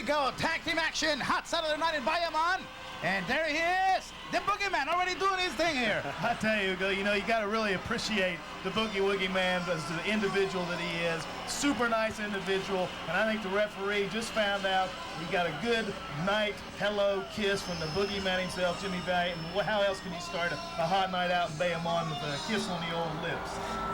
go. Tag team action. Hot Saturday night in Bayamon. And there he is, the Boogeyman, already doing his thing here. I tell you, Hugo, you know, you got to really appreciate the Boogie Woogie Man as the individual that he is. Super nice individual. And I think the referee just found out he got a good night hello kiss from the Boogeyman himself, Jimmy Valiant. And how else can you start a hot night out in Bayamon with a kiss on the old lips?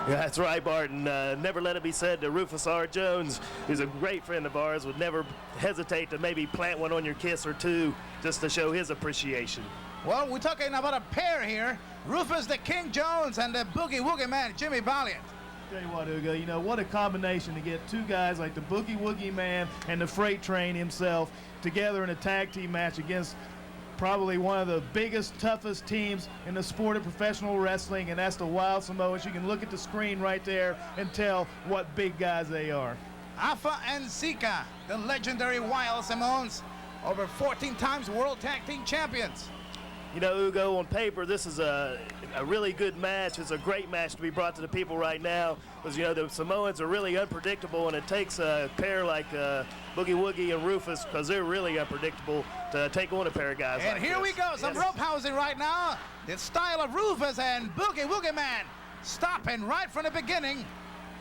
Yeah, that's right, Barton. Never let it be said to Rufus R. Jones, who's a great friend of ours, would never hesitate to maybe plant one on your kiss or two just to show his appreciation. Well, we're talking about a pair here. Rufus the King Jones and the Boogie Woogie Man, Jimmy Valiant. Tell you what, Hugo, you know, what a combination to get two guys like the Boogie Woogie Man and the Freight Train himself together in a tag team match against probably one of the biggest, toughest teams in the sport of professional wrestling, and that's the Wild Samoans. You can look at the screen right there and tell what big guys they are. Alpha and Sika, the legendary Wild Samoans, over 14 times World Tag Team Champions. You know, Hugo, on paper, this is a really good match. It's a great match to be brought to the people right now because, you know, the Samoans are really unpredictable, and it takes a pair like Boogie Woogie and Rufus, because they're really unpredictable, to take on a pair of guys and like here this. We go, some rope housing right now. The style of Rufus and Boogie Woogie Man stopping right from the beginning.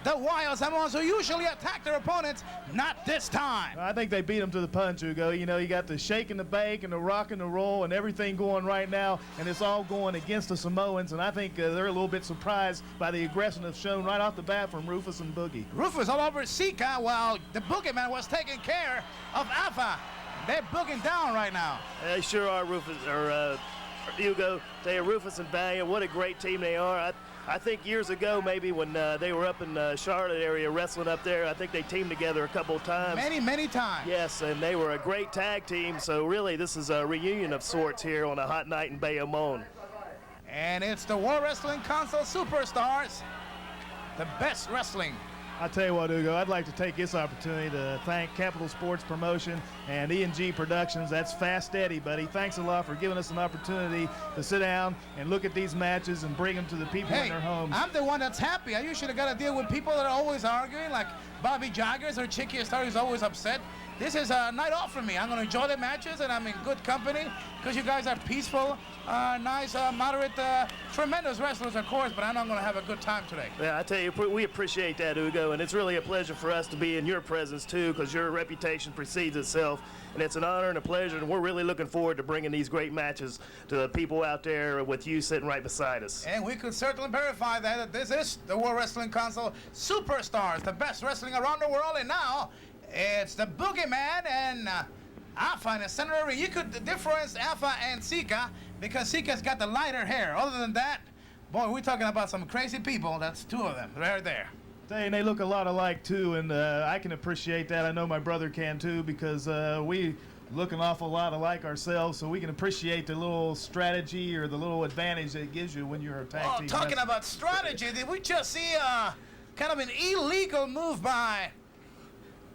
The Wild Samoans, who usually attack their opponents, not this time. I think they beat them to the punch, Hugo. You know, you got the shake and the bake and the rock and the roll and everything going right now, and it's all going against the Samoans, and I think they're a little bit surprised by the aggression shown right off the bat from Rufus and Boogie. Rufus all over Sika while the Boogeyman was taking care of Alpha. They're booging down right now. They sure are, Rufus, or Hugo. They are Rufus and Valiant. What a great team they are. I think years ago, maybe when they were up in the Charlotte area wrestling up there, I think they teamed together a couple of times. Many times. Yes, and they were a great tag team. So really, this is a reunion of sorts here on a hot night in Bayamon. And it's the World Wrestling Council Superstars, the best wrestling. I tell you what, Hugo, I'd like to take this opportunity to thank Capital Sports Promotion and E&G Productions. That's Fast Eddie, buddy. Thanks a lot for giving us an opportunity to sit down and look at these matches and bring them to the people in their homes. I'm the one that's happy. I usually got to deal with people that are always arguing, like Bobby Jaggers or Chicky Star is always upset. This is a night off for me. I'm going to enjoy the matches, and I'm in good company because you guys are peaceful, nice, moderate, tremendous wrestlers, of course, but I'm not going to have a good time today. Yeah, I tell you, we appreciate that, Hugo, and it's really a pleasure for us to be in your presence, too, because your reputation precedes itself, and it's an honor and a pleasure, and we're really looking forward to bringing these great matches to the people out there with you sitting right beside us. And we could certainly verify that this is the World Wrestling Council Superstars, the best wrestling around the world, and now it's the Boogeyman and Alpha in the center of the ring. You could difference Alpha and Sika because Sika's got the lighter hair. Other than that, boy, we're talking about some crazy people. That's two of them right there. And they look a lot alike, too, and I can appreciate that. I know my brother can, too, because we look an awful lot alike ourselves, so we can appreciate the little strategy or the little advantage that it gives you when you're a tag team. Talking about strategy, did we just see kind of an illegal move by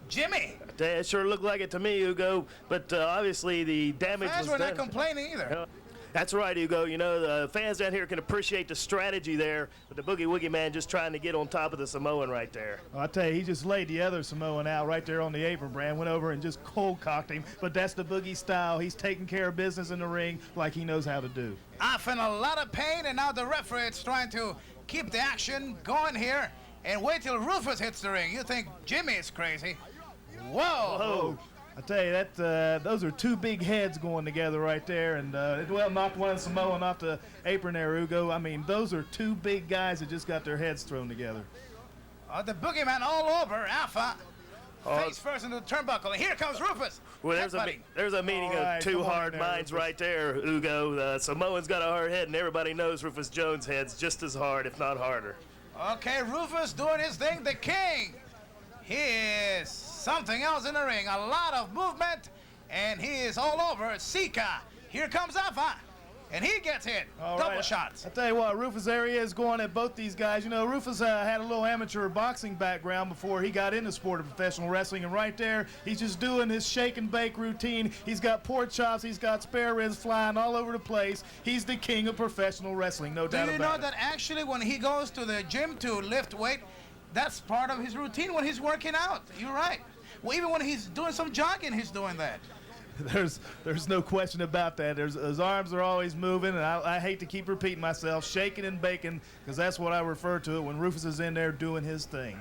Jimmy? It sure looked like it to me, Hugo, but obviously the damage was done. Fans were not complaining either. That's right, Hugo. You know, the fans down here can appreciate the strategy there, but the Boogie Woogie Man just trying to get on top of the Samoan right there. Well, I tell you, he just laid the other Samoan out right there on the apron, Brand, went over and just cold-cocked him, but that's the Boogie style. He's taking care of business in the ring like he knows how to do. Off in a lot of pain, and now the referee is trying to keep the action going here, and wait till Rufus hits the ring. You think Jimmy is crazy. Whoa! Whoa. I tell you, that those are two big heads going together right there, and it well knocked one of Samoan off the apron there, Hugo. I mean, those are two big guys that just got their heads thrown together. The Boogeyman all over Alpha. Face first into the turnbuckle, and here comes Rufus. Well, there's a meeting of two hard minds right there, Hugo. Samoan's got a hard head, and everybody knows Rufus Jones' head's just as hard, if not harder. Okay, Rufus doing his thing, the king. He is something else in the ring. A lot of movement, and he is all over Sika. Here comes Alpha, and he gets hit. Double shots. I tell you what, Rufus there he is going at both these guys. You know, Rufus had a little amateur boxing background before he got into sport of professional wrestling, and right there, he's just doing his shake and bake routine. He's got pork chops, he's got spare ribs flying all over the place. He's the king of professional wrestling, no doubt about it. Do you know that actually when he goes to the gym to lift weight, that's part of his routine when he's working out? You're right. Well, even when he's doing some jogging, he's doing that. There's no question about that. His arms are always moving, and I hate to keep repeating myself, shaking and baking, because that's what I refer to it when Rufus is in there doing his thing.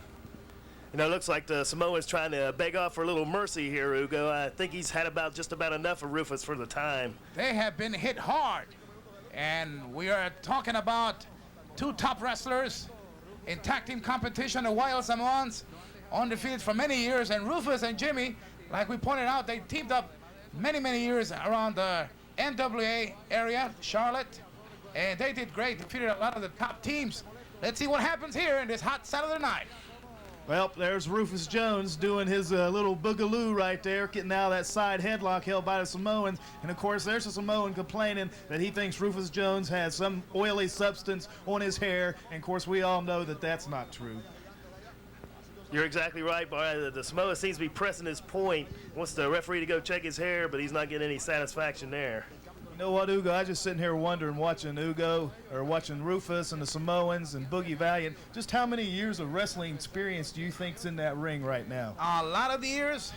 You know, it looks like the Samoans trying to beg off for a little mercy here, Ugo. I think he's had just about enough of Rufus for the time. They have been hit hard, and we are talking about two top wrestlers in tag team competition, the Wild Samoans, on the field for many years, and Rufus and Jimmy, like we pointed out, they teamed up many years around the NWA area, Charlotte, and they did great. They defeated a lot of the top teams. Let's see what happens here in this hot Saturday night. Well, there's Rufus Jones doing his little boogaloo right there, getting out of that side headlock held by the Samoan. And, of course, there's a Samoan complaining that he thinks Rufus Jones has some oily substance on his hair. And, of course, we all know that that's not true. You're exactly right, Bart. The Samoan seems to be pressing his point. Wants the referee to go check his hair, but he's not getting any satisfaction there. You know what, Ugo? I just sitting here wondering, watching Rufus and the Samoans and Boogie Valiant, just how many years of wrestling experience do you think's in that ring right now? A lot of years,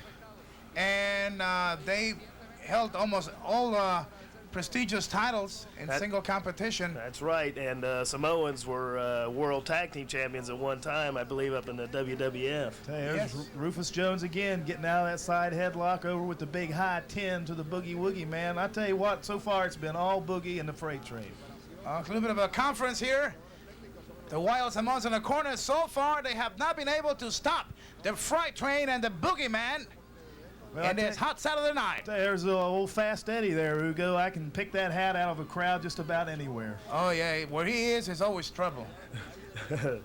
and they held almost all prestigious titles in single competition. That's right, and Samoans were world tag team champions at one time, I believe, up in the WWF. There's Rufus Jones again, getting out of that side headlock over with the big high 10 to the Boogie Woogie Man. I tell you what, so far it's been all Boogie and the Freight Train. A little bit of a conference here. The Wild Samoans in the corner. So far, they have not been able to stop the Freight Train and the Boogie Man. Well, and it's hot Saturday night. There's the old Fast Eddie there, Ugo. I can pick that hat out of a crowd just about anywhere. Oh, yeah. Where he is always trouble. A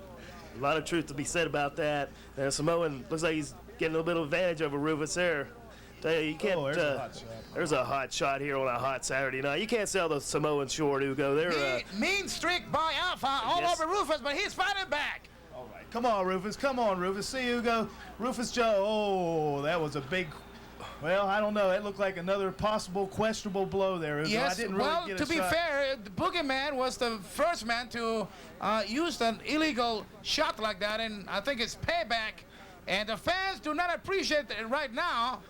lot of truth to be said about that. Samoan looks like he's getting a little bit of advantage over Rufus there. Tell you, you can't. There's a hot shot here on a hot Saturday night. You can't sell the Samoans short, Ugo. They're mean streak by Alpha all over Rufus, but he's fighting back. All right, come on, Rufus. Come on, Rufus. See, Ugo. Rufus Joe. Oh, that was a big. Well, I don't know. It looked like another possible questionable blow there. Ugo. Yes, I didn't really get a to be shot. fair, the Boogie Man was the first man to use an illegal shot like that, and I think it's payback. And the fans do not appreciate it right now,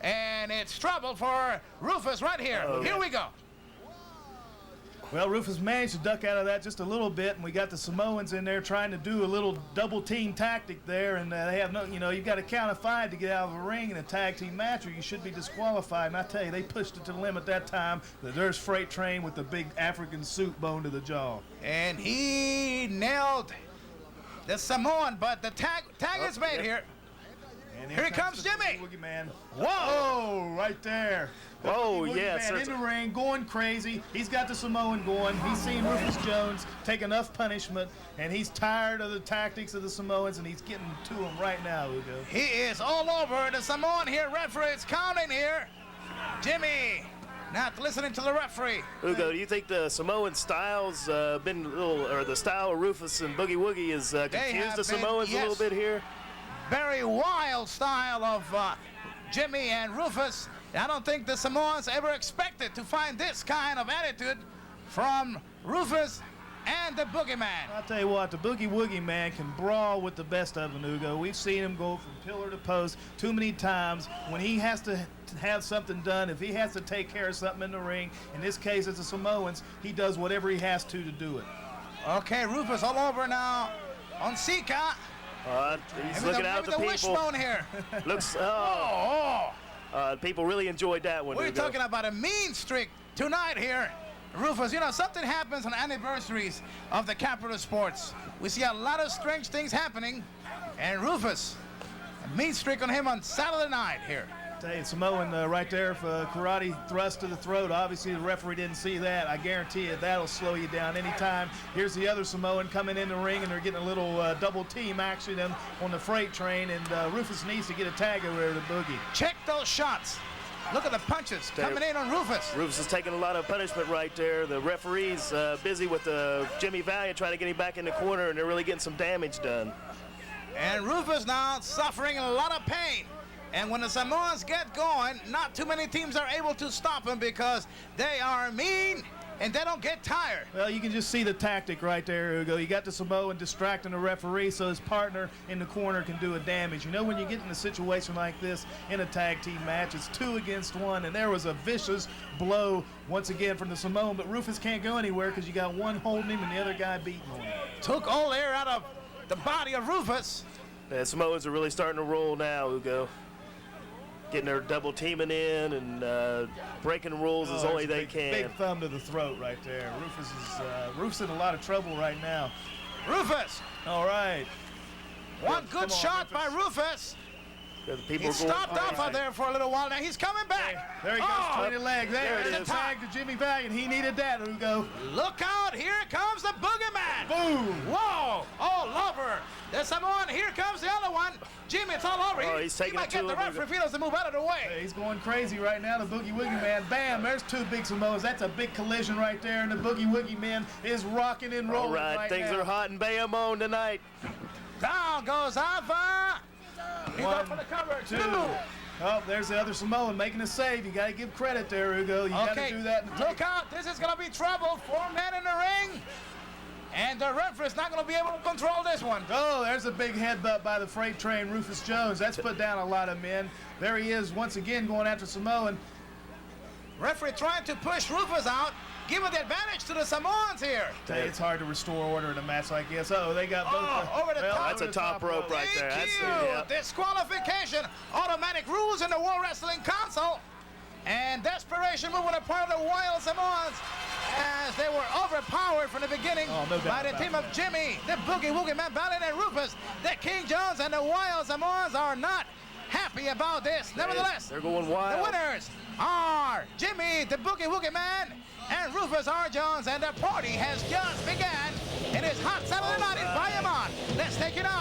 and it's trouble for Rufus right here. Here we go. Well, Rufus managed to duck out of that just a little bit, and we got the Samoans in there trying to do a little double team tactic there, and they have no, you've got to count of 5 to get out of the ring in a tag team match, or you should be disqualified. And I tell you, they pushed it to the limit that time. There's Freight Train with the big African soup bone to the jaw. And he nailed the Samoan, but the tag is made here. And here comes Jimmy. Boogie Man. Whoa! Oh, right there. Oh, yes. In the ring, going crazy. He's got the Samoan going. He's seen Rufus Jones take enough punishment, and he's tired of the tactics of the Samoans, and he's getting to him right now, Ugo. He is all over the Samoan here. Referee is counting here. Jimmy not listening to the referee. Ugo, do you think the Samoan style's been a little, or the style of Rufus and Boogie Woogie has confused the Samoans a little bit here? Very wild style of Jimmy and Rufus. I don't think the Samoans ever expected to find this kind of attitude from Rufus and the Boogie Man. I'll tell you what, the Boogie Woogie Man can brawl with the best of them, Ugo. We've seen him go from pillar to post too many times. When he has to have something done, if he has to take care of something in the ring, in this case it's the Samoans, he does whatever he has to do it. Okay, Rufus all over now on Sika. He's looking out at the people. Wishbone here. Looks. People really enjoyed that one. We're talking about a mean streak tonight here. Rufus, something happens on anniversaries of the capital sports. We see a lot of strange things happening. And Rufus, a mean streak on him on Saturday night here. Hey, Samoan right there for karate thrust to the throat. Obviously, the referee didn't see that. I guarantee you that'll slow you down anytime. Here's the other Samoan coming in the ring, and they're getting a little double team action on the Freight Train, and Rufus needs to get a tag over there to Boogie. Check those shots. Look at the punches coming in on Rufus. Rufus is taking a lot of punishment right there. The referee's busy with Jimmy Valiant trying to get him back in the corner, and they're really getting some damage done. And Rufus now suffering a lot of pain. And when the Samoans get going, not too many teams are able to stop them because they are mean and they don't get tired. Well, you can just see the tactic right there, Ugo. You got the Samoan distracting the referee so his partner in the corner can do a damage. You know, when you get in a situation like this in a tag team match, it's 2 against 1, and there was a vicious blow once again from the Samoan, but Rufus can't go anywhere because you got one holding him and the other guy beating him. Took all air out of the body of Rufus. The Samoans are really starting to roll now, Ugo. Getting their double teaming in and breaking rules as only they can. Big thumb to the throat right there. Rufus in a lot of trouble right now. Rufus. All right. One good shot by Rufus. He stopped off out there for a little while. Now he's coming back. There he goes, 20 legs. There's the tag to Jimmy Valiant. He needed that, Ugo. Look out, here comes the Boogeyman. Boom. Whoa, oh, lover. There's someone, here comes the other one. Jimmy, it's all over. Oh, he's taking might get the referee if he doesn't move out of the way. He's going crazy right now, the Boogie Woogie Man. Bam, there's 2 big Samoans. That's a big collision right there, and the Boogie Woogie Man is rocking and rolling right now. Things are hot in Bayamon tonight. Down goes Ava. He's up for the cover. 2. Oh, there's the other Samoan making a save. You got to give credit there, Ugo. You got to do that. Look out. This is going to be trouble. 4 men in the ring. And the referee's not going to be able to control this one. Oh, there's a big headbutt by the freight train, Rufus Jones. That's put down a lot of men. There he is once again going after Samoan. Referee trying to push Rufus out. Giving the advantage to the Samoans here. It's hard to restore order in a match like this. Oh, they got both. Over the top. That's a top rope right there. Thank you. Disqualification. Automatic rules in the World Wrestling Council. And desperation move on the part of the Wild Samoans as they were overpowered from the beginning by the team of Jimmy, the Boogie Woogie Man, Valiant, and Rufus. The King Jones and the Wild Samoans are not happy about this. Nevertheless, they're going wild. The winners are Jimmy, the Boogie Woogie Man, and Rufus R. Jones, and the party has just begun. It is hot Saturday night in Bayamon. Let's take it out.